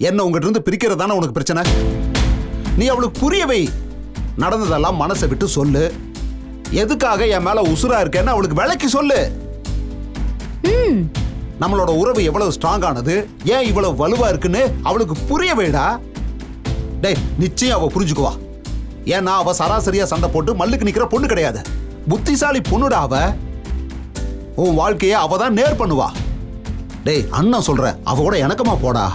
என்ன உங்ககிட்ட இருந்து பிரிக்கிறதானே உனக்கு பிரச்சனை. நீ அவளுக்கு புரியவை. நடந்ததெல்லாம் மனசை விட்டு சொல்லு. எதுக்காக என் மேல உசுரா இருக்கேன்னு அவளுக்கு விளக்கி சொல்லு. நம்மளோட உறவு எவ்வளவு ஸ்ட்ராங் ஆனது, ஏன் இவ்வளவு வலுவா இருக்குன்னு அவளுக்கு புரிய வைடா. டேய், நிச்சயம் அவ புரிஞ்சுக்குவா. ஏன்னா அவ சராசரியா சண்டை போட்டு மல்லுக்கு நிக்கிற பொண்ணு கிடையாது. புத்திசாலி பொண்ணுடா அவ. உன் வாழ்க்கைய அவ தான் நேர் பண்ணுவா. டேய், அண்ணன் சொல்ற, அவ கூட எனக்குமா போடா.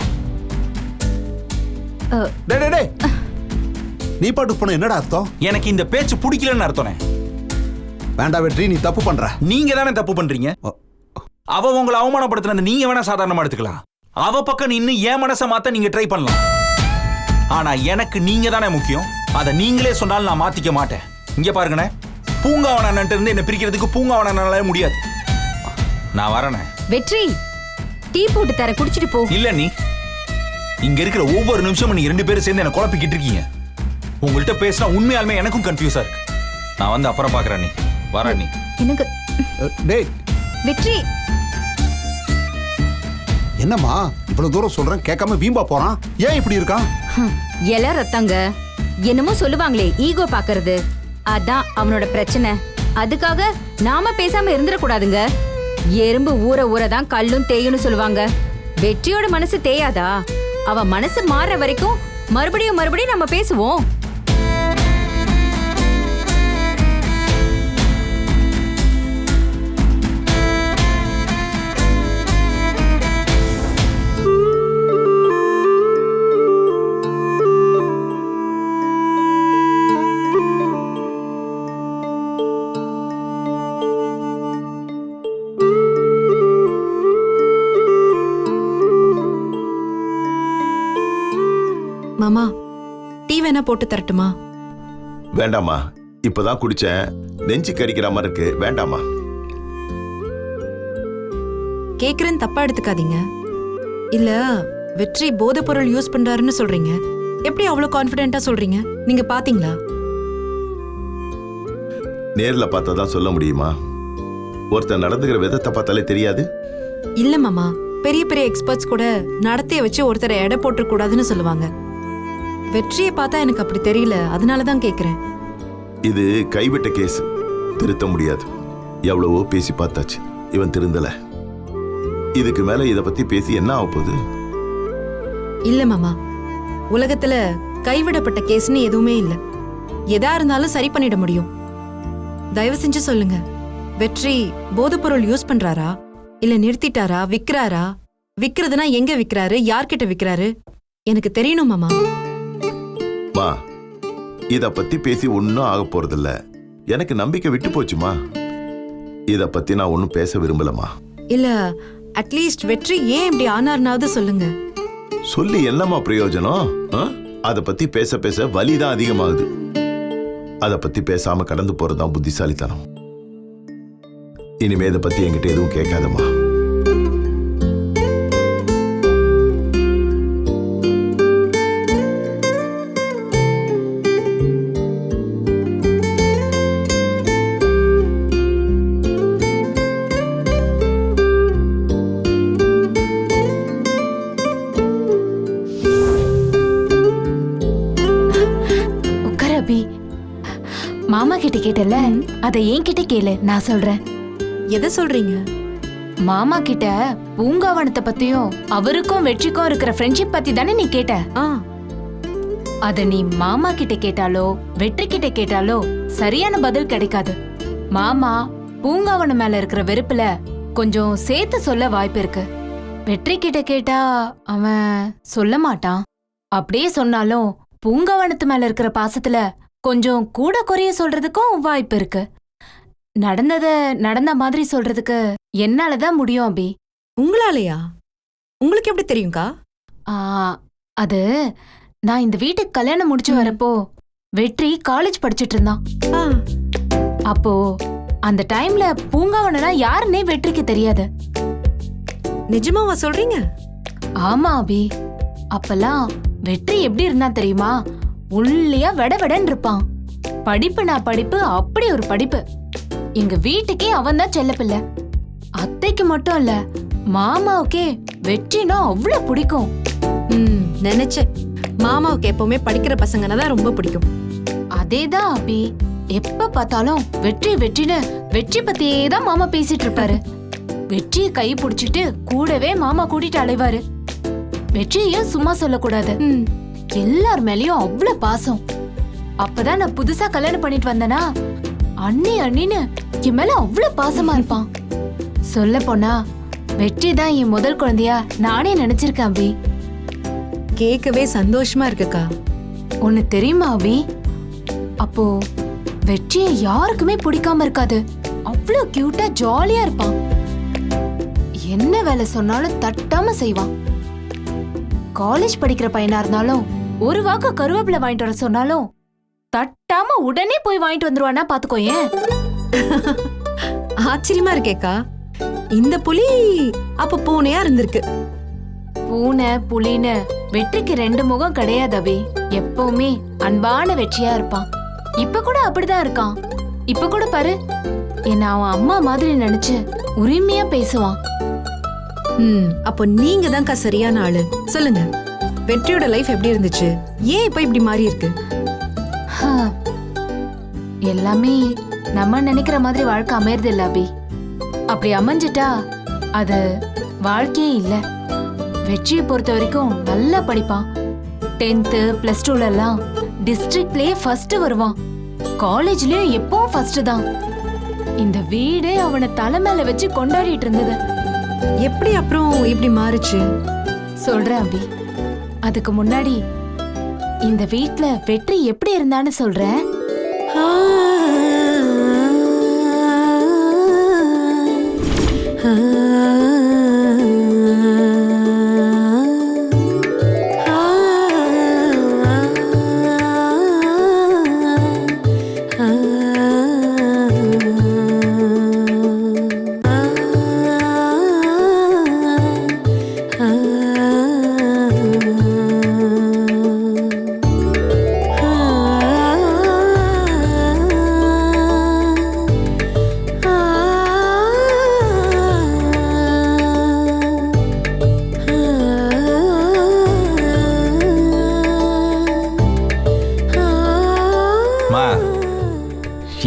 டேய் டேய், நீ பாட்டுக்கு போன என்னடா அர்த்தம்? எனக்கு இந்த பேச்சு பிடிக்கலன்னு அர்த்தம். வேண்டாம் வெற்றி, நீ தப்பு பண்ற. நீங்க தானே தப்பு பண்றீங்க. அவ உங்களை அவமானப்படுத்தினது நீங்க வேணா சாதாரணமா எடுத்துக்கலாம். அவ பக்கம் நின்னு என் மனசை மாத்த நீங்க ட்ரை பண்ணலாம். ஆனா எனக்கு நீங்க தானே முக்கியம். அதை நீங்களே சொன்னாலும் நான் மாத்திக்க மாட்டேன். இங்க பாருங்கண்ணே, பூங்காவன இருந்து என்ன பிரிக்கிறதுக்கு பூங்காவனால முடியாது. நான் வரேனே. வெற்றி, டீ போட்டு தர, குடிச்சிட்டு போ. இல்ல, நீ இங்க இருக்கிற ஒவ்வொரு நிமிஷமும் நீங்க 2 பேரும் சேர்ந்து என்ன குழப்பிக்கிட்டு இருக்கீங்க. உங்கள்கிட்ட பேசினா உண்மையாலுமே எனக்கும் கன்ஃபியூஸா இருக்கு. நான் வந்து அப்புறம் பாக்குறேன். நீ வர. நீ எனக்கு டேய் வெற்றி, என்னம்மா இவ்வளவு தூரம் சொல்றேன் கேட்காம வீம்பா போறான். ஏன் இப்படி இருக்கான்? எல ரத்தங்க என்னமோ சொல்லுவாங்களே, ஈகோ பாக்குறது. அதான் அவனோட பிரச்சனை. அதுக்காக நாம பேசாம இருந்துடக்கூடாதுங்க. எறும்பு ஊற ஊறதான் கல்லும் தேயுன்னு சொல்லுவாங்க. வெற்றியோட மனசு தேயாதா? அவ மனசு மாற வரைக்கும் மறுபடியும் மறுபடியும் நம்ம பேசுவோம். மாமா, டீ வேணா போட்டு தரட்டுமா? வேண்டாமா, இப்பதான் குடிச்சேன். நெஞ்சு கறிக்கிற மாதிரி இருக்கு. வேண்டாமா. கேக்குறேன்னு தப்பா எடுத்துக்காதீங்க. இல்ல, வெற்றி போதை பொருள் யூஸ் பண்றாருன்னு சொல்றீங்க. எப்படி அவ்வளவு கான்பிடென்ட்டா சொல்றீங்க? நீங்க பாத்தீங்களா? நேர்ல பார்த்தாதான் சொல்ல முடியுமா? ஒருத்தர் நடந்துக்கிற விதத்தை பார்த்தாலே தெரியாது. இல்ல மாமா, பெரிய பெரிய எக்ஸ்பர்ட்ஸ் கூட நடத்தைய வச்சு ஒருத்தரை எடை போட்டு கூடாதுன்னு சொல்லுவாங்க. வெற்றியை பார்த்தா எனக்கு அப்படி தெரியல. அதனாலதான் கேக்குறேன். இது கைவிட்ட கேஸ், திருத்த முடியாது. எவ்வளவோ பேசி பார்த்தாச்சு, இவன் திருந்தல. இதுக்கு மேல இத பத்தி பேசி என்ன ஆக போகுது? இல்ல மாமா, உலகத்துல கைவிடப்பட்ட கேஸ்னு எதுவுமே இல்ல. எதா இருந்தாலும் சரி பண்ணிட முடியும். தயவு செஞ்சு சொல்லுங்க, வெற்றி போதைப்பொருள் யூஸ் பண்றாரா, இல்ல நிறுத்திட்டாரா, விக்கிறாரா? விக்கிறதுனா எங்க விக்கிறாரு, யார்கிட்ட விக்கிறாரு? எனக்கு தெரியணும் மாமா. மா, இத பத்தி பேசி ஒன்னும் ஆக போறதில்ல. எனக்கு நம்பிக்கை விட்டு போச்சுமா. இத பத்தி நான் ஒன்னும் பேச விரும்பலமா. இல்ல, அட்லீஸ்ட் வெற்றி ஏன் இப்படி ஆனார்னாவது சொல்லுங்க. சொல்லி என்னமா பிரயோஜனம்? அத பத்தி பேச பேச வலிதான் அதிகமாகுது. அத பத்தி பேசாம கடந்து போறதுதான் புத்திசாலித்தனம். இனிமே இத பத்தி என்கிட்ட எதுவும் கேட்காதம்மா. மாமா கிட்ட கேட்டல, அதை என்கிட்ட கேளு, நான் சொல்றேன். எதை சொல்றீங்க? மாமா கிட்ட பூங்காவனத்தை பத்தியும் அவருக்கும் வெற்றிக்கும் இருக்கிற ஃப்ரெண்ட்ஷிப் பத்தி தானே நீ கேட்ட. அத நீ மாமா கிட்ட கேட்டாலோ வெற்றி கிட்ட கேட்டாலோ சரியான பதில் கிடைக்காது. மாமா பூங்காவனம் மேல இருக்கிற வெறுப்புல கொஞ்சம் சேர்த்து சொல்ல வாய்ப்பு இருக்கு. வெற்றி கிட்ட கேட்டா அவன் சொல்ல மாட்டான். அப்படியே சொன்னாலும் பூங்காவனத்து மேல இருக்கிற பாசத்துல கொஞ்சம் கூட குறைய சொல்றதுக்கும் வாய்ப்பு இருக்கு. நடந்தத நடந்த மாதிரி சொல்றதுக்கு என்னாலதான் முடியும் அபி. உங்களாலயா? உங்களுக்கு எப்படி தெரியும்க்கா? அது நான் இந்த வீட்டுக்கு கல்யாணம் முடிச்சு வரப்போ வெற்றி காலேஜ் படிச்சிட்டு இருந்தான். அப்போ அந்த டைம்ல பூங்காவனா யாருன்னே வெற்றிக்கு தெரியாது. நிஜமாவா சொல்றீங்க? ஆமா அபி. அப்பெல்லாம் வெற்றி எப்படி இருந்தா தெரியுமா? உள்ளியா வெடவெடன்னு இருப்பான். படிப்புனா படிப்பு, அப்படி ஒரு படிப்பு. எங்க வீட்டுக்கே அவன் தான் செல்லப்பில்லை. அத்தைக்கு மட்டும் இல்ல, மாமாவுக்கே வெற்றினா அவ்வளவு பிடிக்கும். நினைச்சேன் மாமாவுக்கு எப்பவுமே படிக்கிற பசங்கன்னா தான் ரொம்ப பிடிக்கும். அதேதான் அபி, எப்ப பார்த்தாலும் வெற்றி வெற்றின்னு வெற்றி பத்தியே தான் மாமா பேசிட்டு இருப்பாரு. வெற்றியை கை பிடிச்சிட்டு கூடவே மாமா கூட்டிட்டு அலைவாரு. வெற்றியையும் சும்மா சொல்லக்கூடாது, எல்லார் மேலயும் அவ்வளவு பாசம். அப்பதான் நான் புதுசா கல்யாணம் பண்ணிட்டு வந்தனா அண்ணி அண்ணின்னு என் மேல அவ்வளவு பாசமா இருப்பான். சொல்ல போனா வெற்றி தான் என் முதல் குழந்தையா நானே நினைச்சிருக்கேன் அபி. கேட்கவே சந்தோஷமா இருக்குக்கா. ஒன்னு தெரியுமா அபி, அப்போ வெற்றியை யாருக்குமே பிடிக்காம இருக்காது. அவ்வளவு கியூட்டா ஜாலியா இருப்பான். என்ன வேலை சொன்னாலும் தட்டாம செய்வான். காலேஜ் படிக்கிற பையனா இருந்தாலும் ஒரு வாக்கு கருவேப்பிலை வாங்கிட்டு வர சொன்னாலும் தட்டாம உடனே போய் வாங்கிட்டு வந்துருவானா பாத்துக்கோயேன். ஆச்சரியமா இருக்கேக்கா. இந்த புலி அப்ப பூனையா இருந்திருக்கு. பூனை புலின்னு வெற்றிக்கு ரெண்டு முகம் கிடையாது அபி. எப்பவுமே அன்பான வெற்றியா இருப்பான். இப்ப கூட அப்படிதான் இருக்கான். இப்ப கூட பாரு, என்ன அவன் அம்மா மாதிரி நினைச்சு உரிமையா பேசுவான். அப்போ நீங்க தான்க்கா சரியான ஆளு. சொல்லுங்க, வெற்றியோட லைஃப் எப்படி இருந்துச்சு? ஏன் இப்ப இப்படி மாறி இருக்கு? எல்லாமே நம்ம நினைக்கிற மாதிரி வாழ்க்கை அமையறது இல்ல அபி. அப்படி அமைஞ்சிட்டா அது வாழ்க்கையே இல்ல. வெற்றியை பொறுத்த வரைக்கும் நல்லா படிப்பான். 10th +2 எல்லாம் டிஸ்ட்ரிக்ட்லயே ஃபர்ஸ்ட் வருவான். காலேஜ்லயும் எப்பவும் ஃபர்ஸ்ட் தான். இந்த வீடே அவனை தலை மேல வச்சு கொண்டாடிட்டு இருந்தது. எப்படி அப்புறம் இப்படி மாறுச்சு? சொல்றேன் அபி. அதுக்கு முன்னாடி இந்த வீட்ல வெற்றி எப்படி இருந்தான்னு சொல்றேன்.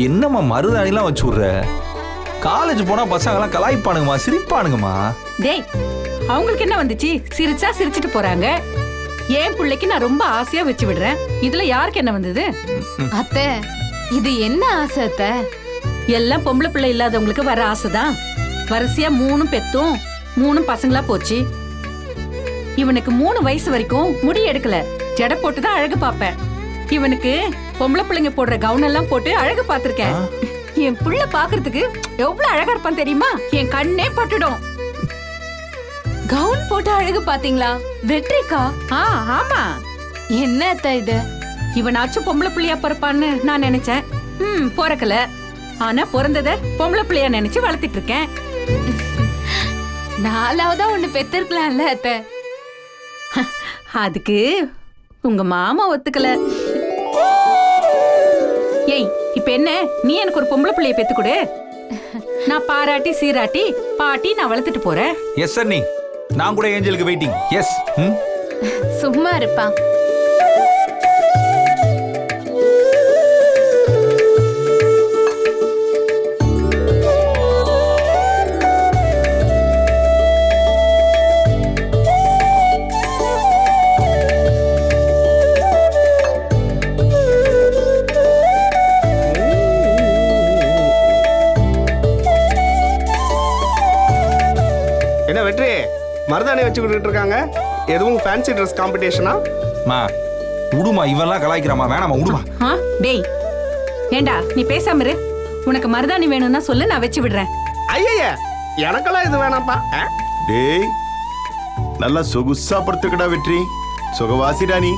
என்னம்மா மருதாணிலாம் வச்சு விடுற? காலேஜ் போனா பசங்கெல்லாம் கலாய்ப்பானுங்கம்மா, சிரிப்பானுங்கம்மா. டேய், அவங்களுக்கு என்ன வந்துச்சு? சிரிச்சா சிரிச்சிட்டு போறாங்க. என் பிள்ளைக்கு நான் ரொம்ப ஆசையா வச்சு விடுறேன். இதுல யாருக்கு என்ன வந்தது? அத்தை, இது என்ன ஆசை அத்தை? எல்லாம் பொம்பளை பிள்ளை இல்லாதவங்களுக்கு வர ஆசைதான். வரிசையா 3 பெத்தும் 3 பசங்களா போச்சு. இவனுக்கு 3 வயசு வரைக்கும் முடி எடுக்கல, ஜடை போட்டுதான் அழகு பாப்பேன். இவனுக்கு பொம்பளை பிள்ளைங்க போடுற கவுன் எல்லாம் போட்டு அழகு பாத்திருக்கேன். என் புள்ள பாக்குறதுக்கு எவ்வளவு அழகா இருப்பான் தெரியுமா? என் கண்ணே பட்டுடும். கவுன் போட்டு அழகு பாத்தீங்களா? வெற்றிக்கா? ஆமா. என்ன அத்தை இது? இவனாச்சும் பொம்பளை பிள்ளையா பிறப்பான்னு நான் நினைச்சேன். பிறக்கல. ஆனா பிறந்தத பொம்பளை பிள்ளையா நினைச்சு வளர்த்திட்டு இருக்கேன். 4வதா ஒண்ணு பெத்திருக்கலாம்ல அத்தை? அதுக்கு உங்க மாமா ஒத்துக்கல. ஏய், இப்ப என்ன, நீ எனக்கு ஒரு பொம்பளை பிள்ளைய பெத்து கொடு. நான் பாராட்டி சீராட்டி பாட்டி நான் வளர்த்துட்டு போறேன். எஸ் சார், நீ நான் கூட ஏஞ்சலுக்கு வெயிட்டிங். எஸ். சும்மா இருப்பா. என்ன வெற்றி, மருதாணி வச்சு கொடுத்துட்டு இருக்காங்க? எதுவும் ஃபேன்சி ட்ரெஸ் காம்படிஷனா? மா உடுமா, இவெல்லாம் கலாய்க்கிறாமா, வேணாமா உடுமா. டேய், ஏண்டா நீ பேசாம இரு. உனக்கு மருதாணி வேணும்னா சொல்லு, நான் வச்சு விடுறேன். ஐய, எனக்கெல்லாம் இது வேணாம்ப்பா. டேய், நல்லா சொகுசா படுத்துக்கடா வெற்றி, சுகவாசிடா நீ.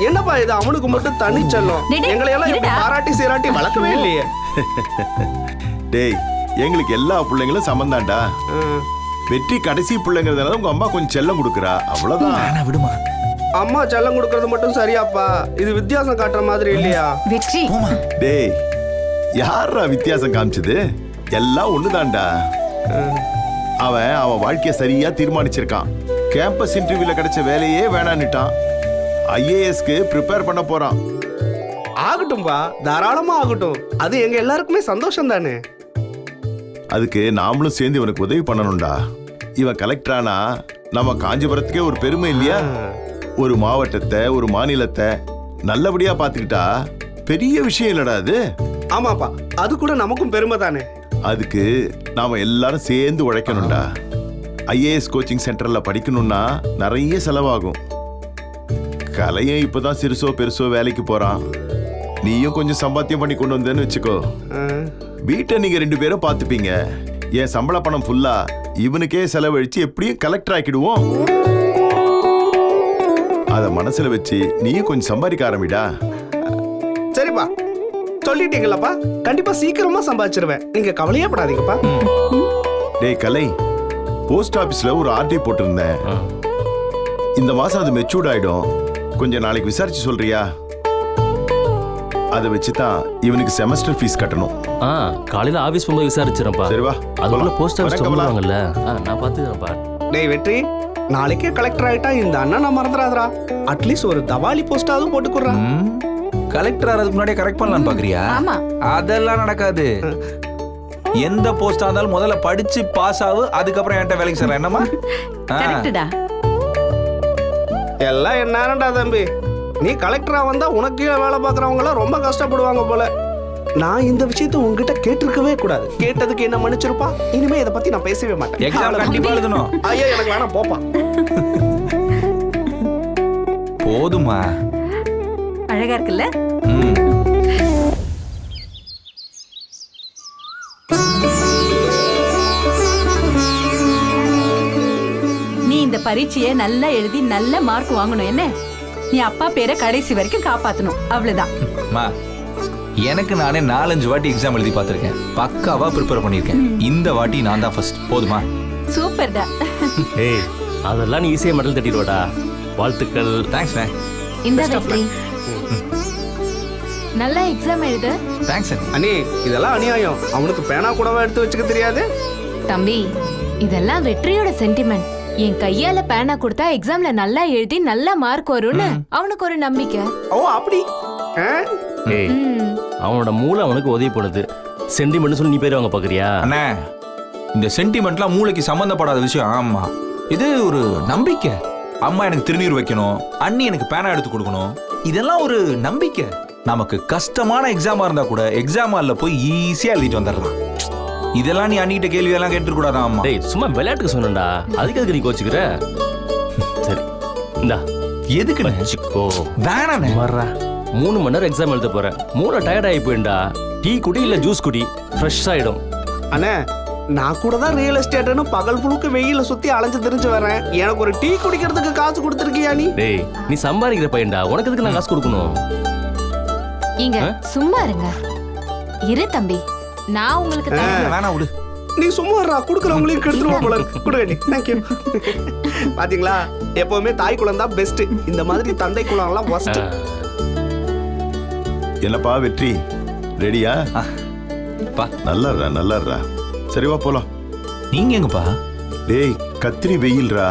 என்னப்பா இது, அவனுக்கு மட்டும் தனி செல்லம். டேய், எங்களை எல்லாம் இப்படி இருடா. பாராட்டி சீராட்டி வளர்க்கவே இல்லையே. டேய், எங்களுக்கு எல்லா பிள்ளைங்களும் சமந்தாண்டா. வெற்றி கடைசி பிள்ளைங்கிறதுனால உங்க அம்மா கொஞ்சம் செல்லம் கொடுக்குறா, அவ்வளவுதான். விடுமா. அம்மா செல்லம் கொடுக்கறது மட்டும் சரியாப்பா? இது வித்தியாசம் காட்டுற மாதிரி இல்லையா? வெற்றி, டேய், யாரா வித்தியாசம் காமிச்சது? எல்லாம் ஒண்ணுதான்டா. அவன் வாழ்க்கைய சரியா தீர்மானிச்சிருக்கான். கேம்பஸ் இன்டர்வியூல கிடைச்ச வேலையே வேணான்னுட்டான். ஐஏஎஸ்க்கு ப்ரிப்பேர் பண்ண போறான். ஆகட்டும்பா, தாராளமா ஆகட்டும். அது எங்க எல்லாருக்குமே சந்தோஷம் தானே. அதுக்கு நாமளும் சேர்ந்து இவனுக்கு உதவி பண்ணணும்டா. இவன் கலெக்டரானா நம்ம காஞ்சிபுரத்துக்கே ஒரு பெருமை இல்லையா? ஒரு மாவட்டத்தை, ஒரு மாநிலத்தை நல்லபடியா பாத்துக்கிட்டா பெரிய விஷயம் இல்லடா அது. ஆமாப்பா, அது கூட நமக்கும் பெருமை தானே. அதுக்கு நாம எல்லாரும் சேர்ந்து உழைக்கணும்டா. ஐஏஎஸ் கோச்சிங் சென்டர்ல படிக்கணும்னா நிறைய செலவாகும். கலையும் இப்பதான் சிறுசோ பெருசோ வேலைக்கு போறான். நீயும் கொஞ்சம் சம்பாத்தியம் பண்ணி கொண்டு வந்தேன்னு வச்சுக்கோ, வீட்டை நீங்க 2 பேரும் பாத்துப்பீங்க. என் சம்பள பணம் ஃபுல்லா இவனுக்கே செலவழிச்சு எப்படியும் கலெக்டர் ஆக்கிடுவோம். அத மனசுல வச்சு நீயும் கொஞ்சம் சம்பாதிக்க ஆரம்பிடா. சரிப்பா, சொல்லிட்டீங்களப்பா. கண்டிப்பா சீக்கிரமா சம்பாதிச்சிருவேன். நீங்க கவலையே படாதீங்கப்பா. டேய் கலை, போஸ்ட் ஆபீஸ்ல ஒரு ஆர்டி போட்டிருந்தேன். இந்த மாசம் அது மெச்சூர்ட் ஆயிடும். கொஞ்சம் நாளைக்கு விசாரிச்சு சொல்றியா? அதை வச்சுதான் இவனுக்கு செமஸ்டர் ஃபீஸ் கட்டணும். காலையில ஆபீஸ் போகும்போது விசாரிச்சிரப்பா. சரி வா, அதுக்குள்ள போஸ்ட் ஆபீஸ் வணக்கம் சொல்லுவாங்கல்ல, நான் பாத்துக்கிறேன்ப்பா. டேய் வெற்றி, நாளைக்கே கலெக்டர் ஆயிட்டா இந்த அண்ணன் மறந்துடாதரா. அட்லீஸ்ட் ஒரு தபாலி போஸ்டாவது போட்டுக்குறா. கலெக்டர் ஆறதுக்கு முன்னாடியே கரெக்ட் பண்ணலாம்னு பாக்குறியா? ஆமா. அதெல்லாம் நடக்காது. எந்த போஸ்டா இருந்தாலும் முதல்ல படிச்சு பாஸ் ஆகு, அதுக்கப்புறம் என்கிட்ட வேலைக்கு சேரலாம். என்னமா? கரெக்ட்டுடா. எல்லாம் என்னடா தம்பி, நீ கலெக்டரா வந்தா உனக்கு கீழே வேலை பார்க்கறவங்க எல்லாம் ரொம்ப கஷ்டப்படுவாங்க போல. நான் இந்த விஷயத்தை உங்ககிட்ட கேட்டிருக்கவே கூடாது. கேட்டதுக்கு என்ன மன்னிச்சிருப்பா. இனிமே இதை பத்தி நான் பேசவே மாட்டேன். எக்ஸாம் கண்டிப்பா எழுதணும். ஐயா எனக்கு வேணாம், போப்பா. போதுமா? அழகா இருக்குல்ல? நீ இந்த பரீட்சையை நல்லா எழுதி நல்ல மார்க் வாங்கணும். என்ன, நீ அப்பா பேரை கடைசி வரைக்கும் காப்பாத்தணும். அவ்வளவுதான். எனக்கு நானே 4-5 வாட்டி எக்ஸாம் எழுதி பார்த்திருக்கேன். பக்காவா ப்ரிப்பேர் பண்ணிருக்கேன். இந்த வாட்டி நான் தான் ஃபர்ஸ்ட். போதுமா? சூப்பர்டா. ஏய், அதெல்லாம் நீ ஈஸியா மெடல் தட்டிடுவாடா. வாழ்த்துக்கள். Thanks ma'am. இந்த வெற்றி நல்லா எக்ஸாம் எழுது. தேங்க்ஸ் அண்ணி, இதெல்லாம் அநியாயம். அவனுக்கு பேனா கூடவா எடுத்து வச்சுக்க தெரியாது? தம்பி, இதெல்லாம் வெற்றியோட சென்டிமெண்ட். என் கையால பேனா கொடுத்தா எக்ஸாம்ல நல்லா எழுதி நல்ல மார்க் வரும்னு அவனுக்கு ஒரு நம்பிக்கை. ஓ அப்படி. ஏய், அவனோட மூளை அவனுக்கு உதவி பண்ணுது. சென்டிமெண்ட் சொல்லி நீ பேர் வாங்க பாக்குறியா? அண்ணே, இந்த சென்டிமெண்ட்லாம் மூளைக்கு சம்பந்தப்படாத விஷயம். ஆமா, இது ஒரு நம்பிக்கை. அம்மா எனக்கு திருநீர் வைக்கணும், அண்ணி எனக்கு பேனா எடுத்து கொடுக்கணும், இதெல்லாம் ஒரு நம்பிக்கை. நமக்கு கஷ்டமான எக்ஸாமா இருந்தா கூட எக்ஸாம் ஹால்ல போய் ஈஸியா எழுதிட்டு வந்துடலாம். இதெல்லாம் நீ அண்ணிட்ட கேள்வி எல்லாம் கேட்டு கூடாதா? அம்மா, டேய் சும்மா விளையாட்டுக்கு சொன்னேன்டா. அதுக்கு எதுக்கு நீ கோச்சுக்கிற? சரி இந்தா. எதுக்கு வச்சுக்கோ. வேணாண்ணே. மர்றா, 3 மணி நேரம் எக்ஸாம் எழுத போறேன். மூளை டயர்ட் ஆகி போயிண்டா. டீ குடி இல்ல ஜூஸ் குடி, ஃப்ரெஷ் ஆயிடும். அண்ணே, நான் கூட தான் ரியல் எஸ்டேட்னு பகல் புழுக்க வெயில சுத்தி அலைஞ்சு தெரிஞ்சு வரேன். எனக்கு ஒரு டீ குடிக்கிறதுக்கு காசு கொடுத்துருக்கியா நீ? டேய், நீ சம்பாதிக்கிற பையன்டா, உனக்கு எதுக்கு நான் காசு கொடுக்கணும்? இங்க சும்மா இருங்க. இரு தம்பி, நான் உங்களுக்கு தரேன். வேணா விடு. நீ சும்மா இருடா, குடுக்குறவங்களையும் கெடுத்துருவோம் போல இருக்கு. கொடுங்க, தேங்க்யூ. பாத்தீங்களா, எப்பவுமே தாய் குலம் தான் பெஸ்ட். இந்த மாதிரி தந்தை குலம் எல்லாம் worst. என்னப்பா வெற்றி, ரெடியா? பா, நல்லாடுறா. சரி வா போலாம். நீங்க எங்கப்பா? டேய், கத்திரி வெயில்ரா.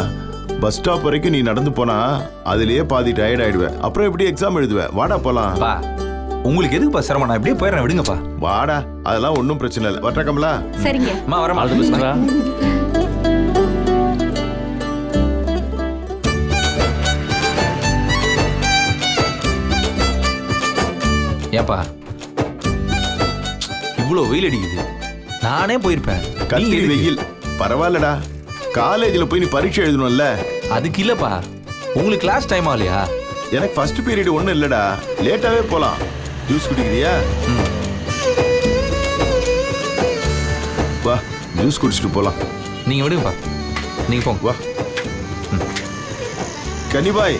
பஸ் ஸ்டாப் வரைக்கும் நீ நடந்து போனா அதுலயே பாதி டயர்ட் ஆயிடுவேன். அப்புறம் எப்படி எக்ஸாம் எழுதுவேன்? வாடா போலாம். பா, உங்களுக்கு எதுக்குப்பா சிரமம்? நான் இப்படியே போயிடுறேன், விடுங்கப்பா. வாடா, அதெல்லாம் ஒன்றும் பிரச்சனை இல்லை. வட்டா கமலா. சரிங்க. அம்மா வரமா? ஆல் தி பெஸ்ட்ரா. ஏப்பா, இவ்வளோ வெயில் அடிக்குது. நானே போயிருப்பேன். கத்திரி வெயில் பரவாயில்லடா. காலேஜ்ல போய் நீ பரீட்சை எழுதணும்ல. அதுக்கு இல்லப்பா, உங்களுக்கு கிளாஸ் டைம் ஆகலையா? எனக்கு ஃபர்ஸ்ட் பீரியட் ஒன்றும் இல்லடா. லேட்டாவே போலாம். ஜூஸ் குடிக்கிறியா? வா, ஜூஸ் குடிச்சிட்டு போலாம். நீங்க விடுங்கப்பா, நீங்க போங்க. வா கனிபாய்,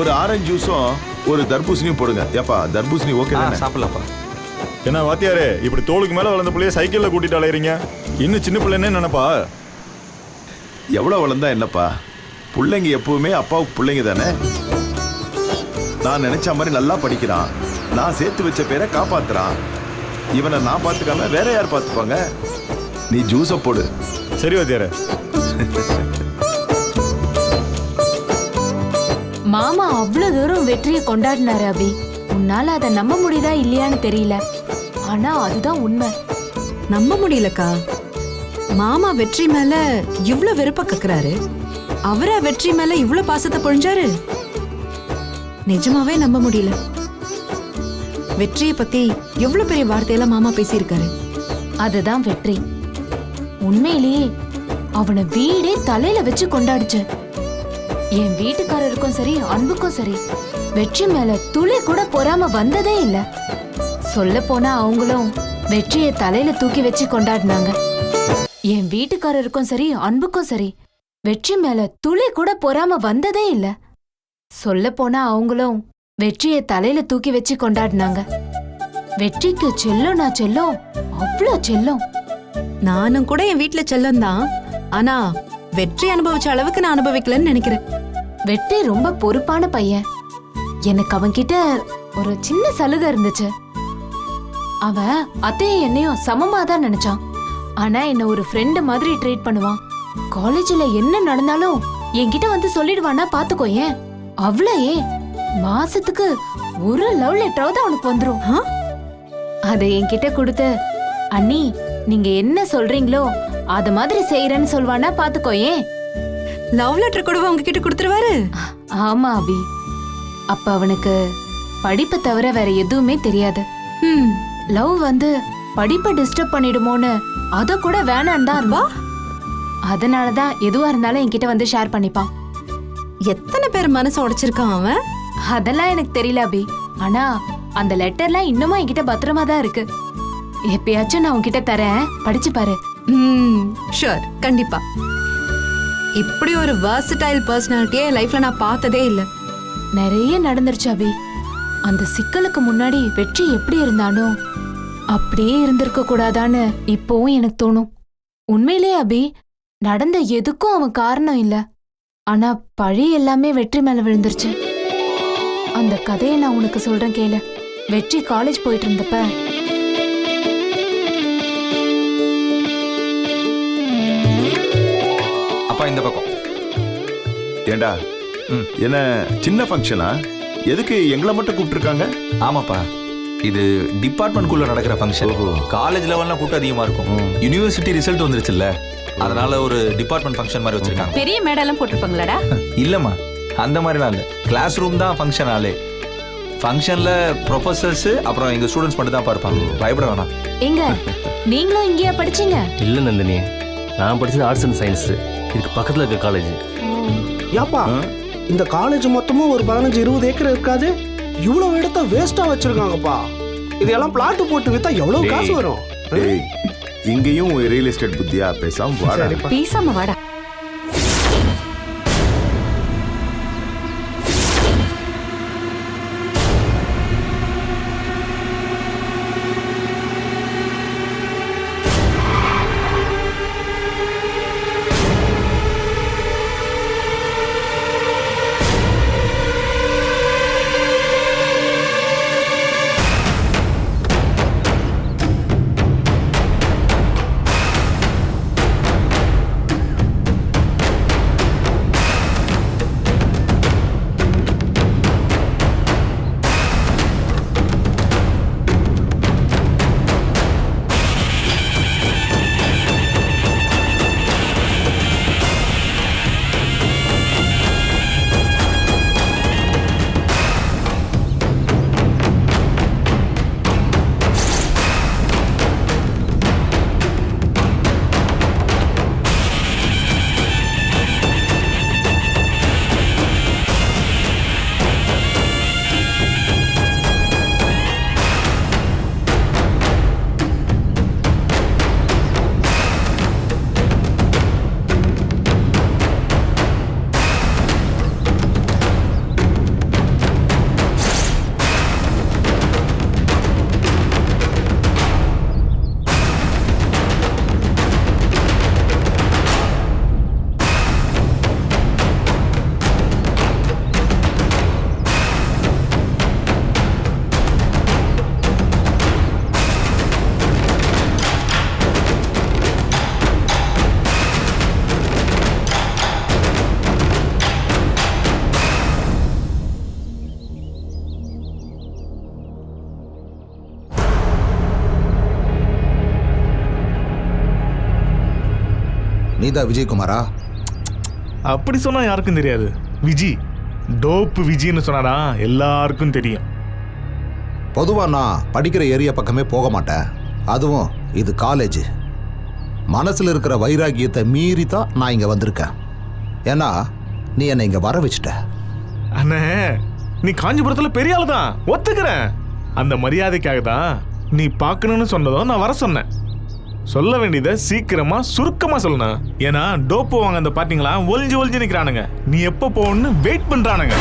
ஒரு ஆரஞ்சு ஜூஸும் ஒரு தர்பூசணியும் போடுங்க. ஏப்பா, தர்பூசணி ஓகே தானே? சாப்பிடலாம்ப்பா. என்ன வாத்தியாரே, இப்படி தோளுக்கு மேல வளர்ந்த பிள்ளைய சைக்கிள்ல கூட்டிட்டு அலையறீங்க? இன்னும் சின்ன பிள்ளைன்னு நினைப்பா? எவ்வளவு வளர்ந்தா என்னப்பா, பிள்ளைங்க எப்பவுமே அப்பாவுக்கு பிள்ளைங்க தானே. நான் நினைச்ச மாதிரி நல்லா படிக்கிறான். நான் சேர்த்து வச்ச பேரை காப்பாத்துறான். இவனை நான் பார்த்துக்காம வேற யார் பார்த்துப்பாங்க? நீ ஜூஸை போடு. சரி வாத்தியாரே. மாமா அவ்வளவு தூரம் வெற்றியை கொண்டாடினாரு அபி. உன்னால அதை நம்ப முடியுதா இல்லையான்னு தெரியல, ஆனா அதுதான் உண்மை. நம்ப முடியலக்கா. மாமா வெற்றி மேல இவ்ளோ வெறுப்ப கக்குறாரு, அவரா வெற்றி மேல இவ்ளோ பாசத்தை பொழிஞ்சாரு? நிஜமாவே நம்ப முடியல. வெற்றியை பத்தி எவ்வளவு பெரிய வார்த்தையெல்லாம் மாமா பேசியிருக்காரு. அதுதான் வெற்றி. உண்மையிலேயே அவனை வீடே தலையில வச்சு கொண்டாடுச்சு. என் வீட்டுக்காரருக்கும் சரி அன்புக்கும் சரி வெற்றி மேல துளி கூட பொறாம வந்ததே இல்ல. சொல்ல போனா அவங்களும் வெற்றியை தலையில தூக்கி வச்சு கொண்டாடினாங்க. என் வீட்டுக்காரருக்கும் சரி அன்புக்கும் சரி வெற்றி மேல துளி கூட பொறாம வந்ததே இல்ல. சொல்ல போனா அவங்களும் வெற்றியை தலையில தூக்கி வச்சு கொண்டாடினாங்க. வெற்றிக்கு செல்லம் நான் செல்லம், அவ்வளோ செல்லம். நானும் கூட என் வீட்டுல செல்லம் தான், ஆனா வெற்றி அனுபவிச்ச அளவுக்கு நான் அனுபவிக்கலன்னு நினைக்கிறேன். வெற்றி ரொம்ப பொறுப்பான பையன். எனக்கு அவன்கிட்ட ஒரு சின்ன சலுகை இருந்துச்சு. அவன் அத்தையும் என்னையும் சமமா தான் நினைச்சான். ஆனா என்ன ஒரு ஃப்ரெண்ட் மாதிரி ட்ரீட் பண்ணுவான். காலேஜ்ல என்ன நடந்தாலும் என்கிட்ட வந்து சொல்லிடுவானா பாத்துக்கோயேன். அவ்வளவே மாசத்துக்கு ஒரு லவ் லெட்டராவது அவனுக்கு வந்துரும். அதை என்கிட்ட கொடுத்து, அண்ணி நீங்க என்ன சொல்றீங்களோ அத மாதிரி செய்யறேன்னு சொல்வானா பாத்துக்கோயேன். லவ் லெட்டர் கூட உங்ககிட்ட கொடுத்துருவாரு? ஆமா அபி. அப்ப அவனுக்கு படிப்பை தவிர வேற எதுவுமே தெரியாது. லவ் வந்து படிப்பை டிஸ்டர்ப் பண்ணிடுமோன்னு அத கூட வேணான்னு தான் இருப்பா. அதனாலதான் எதுவா இருந்தாலும் என்கிட்ட வந்து ஷேர் பண்ணிப்பான். எத்தனை பேர் மனசு உடைச்சிருக்கான் அவன்? அதெல்லாம் எனக்கு தெரியல அபி. ஆனா அந்த லெட்டர்லாம் இன்னமும் என்கிட்ட பத்திரமா தான் இருக்கு. எப்பயாச்சும் நான் உன்கிட்ட தரேன், படிச்சு பாரு. ஷூர், கண்டிப்பா. இப்படி ஒரு வெர்சடைல் பர்சனாலிட்டியே லைஃப்ல நான் பார்த்ததே இல்ல. நிறைய நடந்துருச்சு அபி. அந்த சிக்கலுக்கு முன்னாடி வெற்றி எப்படி இருந்தானோ அப்படியே இருந்திருக்க கூடாதான்னு இப்போவும் எனக்கு தோணும். உண்மையிலே அபி, நடந்த எதுக்கும் அவன் காரணம் இல்ல. ஆனா பழி எல்லாமே வெற்றி மேல விழுந்துருச்சு. அந்த கதையை நான் உனக்கு சொல்றேன் கேளு. வெற்றி காலேஜ் போயிட்டு இருந்தப்ப அப்பா இந்த பக்கம். ஏண்டா என்ன சின்ன ஃபங்க்ஷனா? எதுக்கு எங்களை மட்டும் கூப்பிட்டுருக்காங்க? ஆமாப்பா, இது டிபார்ட்மெண்ட்குள்ள நடக்கிற ஃபங்க்ஷன். காலேஜ் லெவல்லாம் கூட்டம் அதிகமா இருக்கும். யூனிவர்சிட்டி ரிசல்ட் வந்துருச்சுல்ல, அதனால ஒரு டிபார்ட்மெண்ட் ஃபங்க்ஷன் மாதிரி வச்சிருக்காங்க. பெரிய மேடெல்லாம் போட்டிருப்பாங்களாடா? இல்லம்மா, அந்த மாதிரிலாம் இல்ல. கிளாஸ் ரூம் தான் ஃபங்க்ஷன் ஆளே. ஃபங்க்ஷன்ல ப்ரொஃபசர்ஸ் அப்புறம் எங்க ஸ்டூடெண்ட்ஸ் மட்டும் தான் பார்ப்பாங்க. பயப்பட வேணாம். எங்க நீங்களும் இங்கேயா படிச்சீங்க? இல்ல நந்தினி, நான் படிச்சது ஆர்ட்ஸ் அண்ட் சயின்ஸ். இதுக்கு பக்கத்துல இருக்க காலேஜ். ஏப்பா இந்த காலேஜ் மொத்தமும் ஒரு 15-20 ஏக்கர் இருக்காது? இவ்வளவு இடத்த வேஸ்டா வச்சிருக்காங்கப்பா. இதெல்லாம் பிளாட் போட்டு வித்தா எவ்வளவு காசு வரும்? டேய், இங்கேயும் ரியல் எஸ்டேட் புத்தியா? பேசாம வாடா. பேசாம வாடா. நீதான் விஜயகுமாரா? அப்படி சொன்னா யாருக்கும் தெரியாது. விஜி, டோப்பு விஜின்னு சொன்னாடா எல்லாருக்கும் தெரியும். பொதுவா நான் படிக்கிற ஏரியா பக்கமே போக மாட்டேன். அதுவும் இது காலேஜ். மனசுல இருக்கிற வைராகியத்தை மீறி தான் நான் இங்க வந்திருக்கேன். ஏன்னா நீ என்னை இங்க வர வச்சுட்ட. அண்ணே, நீ காஞ்சிபுரத்துல பெரிய ஆளு தான், ஒத்துக்கிறேன். அந்த மரியாதைக்காக தான் நீ பார்க்கணும்னு சொன்னதும் நான் வர சொன்னேன். சொல்ல வேண்டியதை சீக்கிரமா சுருக்கமா சொல்லணும். ஏன்னா டோப்பு வாங்க அந்த பாத்தீங்களா ஒளிஞ்சு ஒளிஞ்சு நிக்கிறானுங்க. நீ எப்போ போகணும்னு வெயிட் பண்றானுங்க.